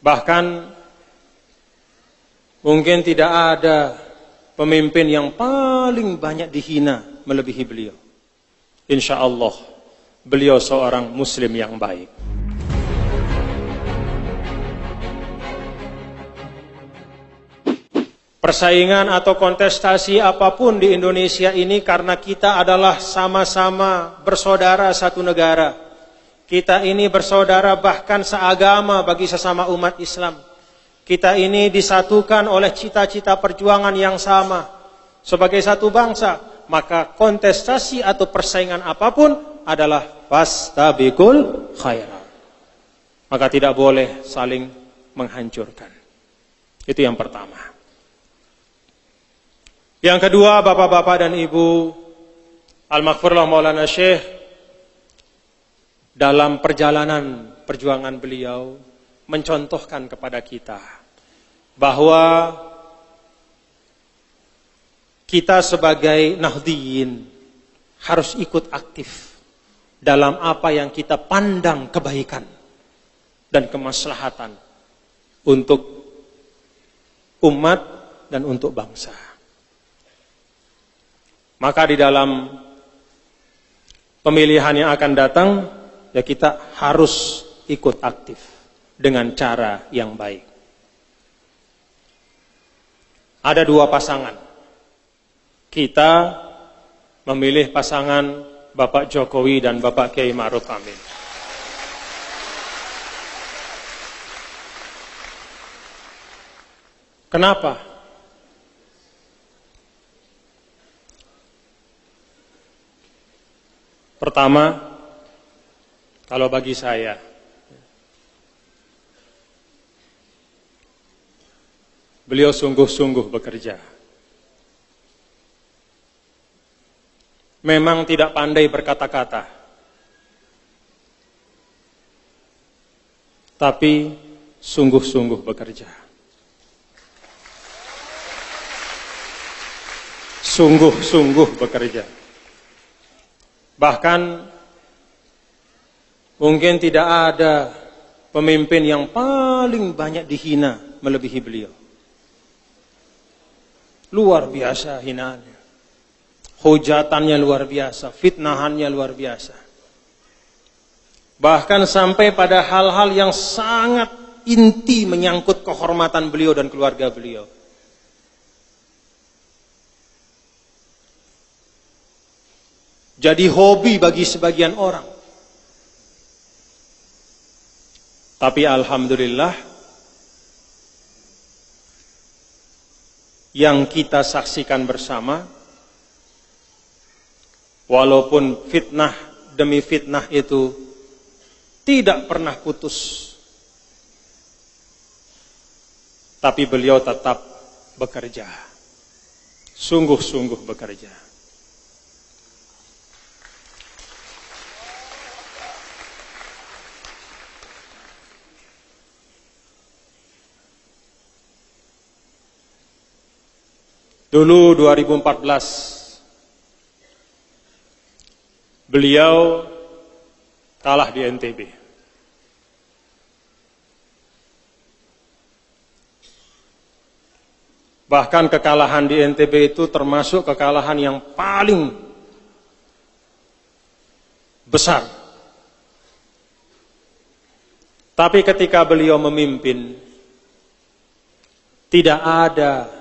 Bahkan mungkin tidak ada pemimpin yang paling banyak dihina melebihi beliau. Insya Allah beliau seorang muslim yang baik. Persaingan atau kontestasi apapun di Indonesia ini karena kita adalah sama-sama bersaudara satu negara. Kita ini bersaudara bahkan seagama bagi sesama umat Islam. Kita ini disatukan oleh cita-cita perjuangan yang sama sebagai satu bangsa. Maka kontestasi atau persaingan apapun adalah fastabiqul khairat. Maka tidak boleh saling menghancurkan. Itu yang pertama. Yang kedua, bapak-bapak dan ibu, al-maghfurlah Maulana Syekh dalam perjalanan perjuangan beliau mencontohkan kepada kita bahwa kita sebagai Nahdliyin harus ikut aktif dalam apa yang kita pandang kebaikan dan kemaslahatan untuk umat dan untuk bangsa. Maka di dalam pemilihan yang akan datang, ya kita harus ikut aktif dengan cara yang baik. Ada dua pasangan. Kita memilih pasangan Bapak Jokowi dan Bapak Kiai Ma'ruf Amin. Kenapa? Pertama, kalau bagi saya, beliau sungguh-sungguh bekerja. Memang tidak pandai berkata-kata, tapi sungguh-sungguh bekerja. Sungguh-sungguh bekerja. Bahkan mungkin tidak ada pemimpin yang paling banyak dihina melebihi beliau. Luar biasa hinaannya. Hujatannya luar biasa, fitnahannya luar biasa. Bahkan sampai pada hal-hal yang sangat inti menyangkut kehormatan beliau dan keluarga beliau. Jadi hobi bagi sebagian orang. Tapi alhamdulillah yang kita saksikan bersama, walaupun fitnah demi fitnah itu tidak pernah putus, tapi beliau tetap bekerja, sungguh-sungguh bekerja. Dulu 2014 beliau kalah di NTB. Bahkan kekalahan di NTB itu termasuk kekalahan yang paling besar. Tapi ketika beliau memimpin, tidak ada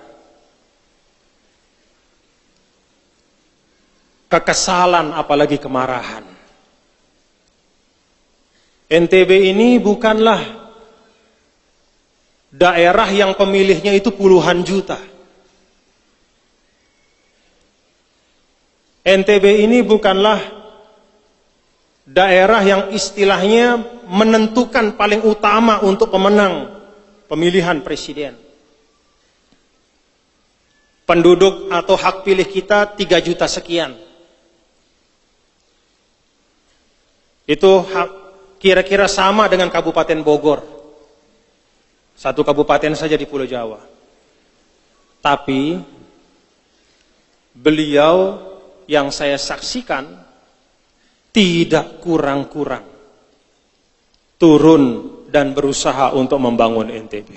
kekesalan apalagi kemarahan. NTB ini bukanlah daerah yang pemilihnya itu puluhan juta. NTB ini bukanlah daerah yang istilahnya menentukan paling utama untuk pemenang pemilihan presiden. Penduduk atau hak pilih kita 3 juta sekian. Itu kira-kira sama dengan Kabupaten Bogor. Satu kabupaten saja di Pulau Jawa. Tapi beliau yang saya saksikan tidak kurang-kurang turun dan berusaha untuk membangun NTB.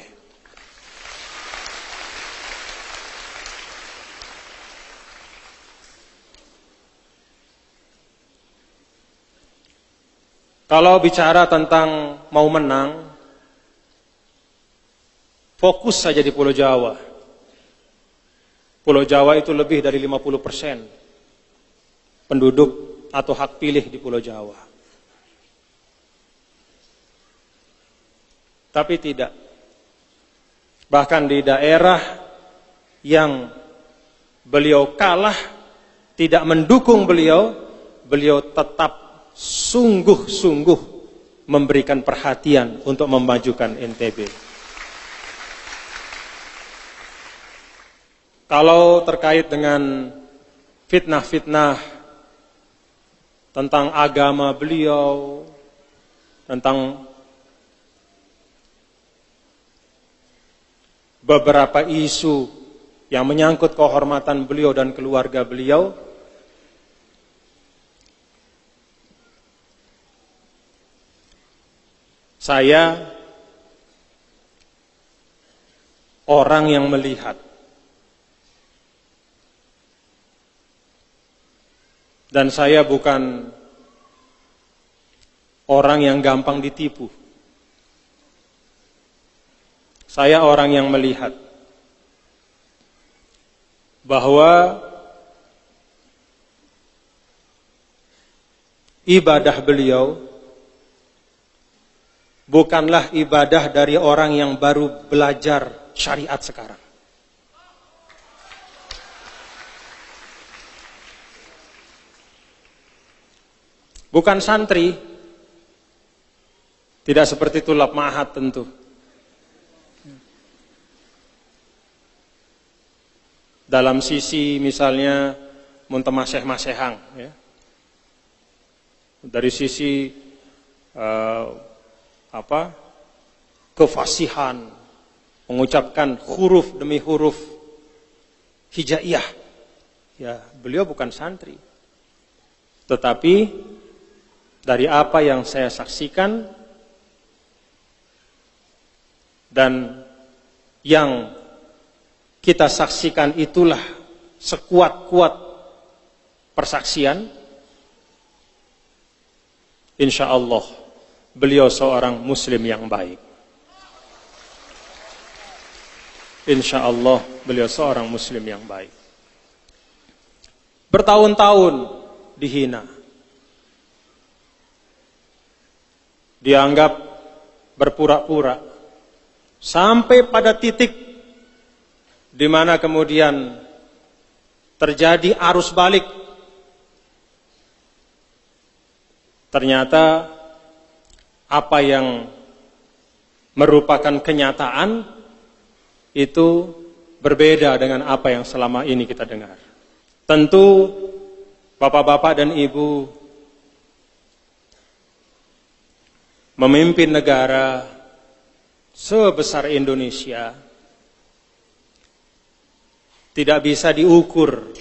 Kalau bicara tentang mau menang, fokus saja di Pulau Jawa. Pulau Jawa itu lebih dari 50% penduduk atau hak pilih di Pulau Jawa. Tapi tidak. Bahkan di daerah yang beliau kalah, tidak mendukung beliau, beliau tetap sungguh-sungguh memberikan perhatian untuk memajukan NTB. Kalau terkait dengan fitnah-fitnah tentang agama beliau, tentang beberapa isu yang menyangkut kehormatan beliau dan keluarga beliau, saya orang yang melihat dan saya bukan orang yang gampang ditipu. Saya orang yang melihat bahwa ibadah beliau bukanlah ibadah dari orang yang baru belajar syariat sekarang. Bukan santri, tidak seperti tulab ma'had tentu. Dalam sisi misalnya muntemaseh-masehang, ya. Dari sisi kefasihan, mengucapkan huruf demi huruf hijaiyah. Ya, beliau bukan santri. Tetapi dari apa yang saya saksikan dan yang kita saksikan itulah sekuat-kuat persaksian, insya Allah beliau seorang muslim yang baik. Insya Allah beliau seorang muslim yang baik. Bertahun-tahun dihina, dianggap berpura-pura, sampai pada titik di mana kemudian terjadi arus balik. Ternyata apa yang merupakan kenyataan itu berbeda dengan apa yang selama ini kita dengar. Tentu bapak-bapak dan ibu memimpin negara sebesar Indonesia tidak bisa diukur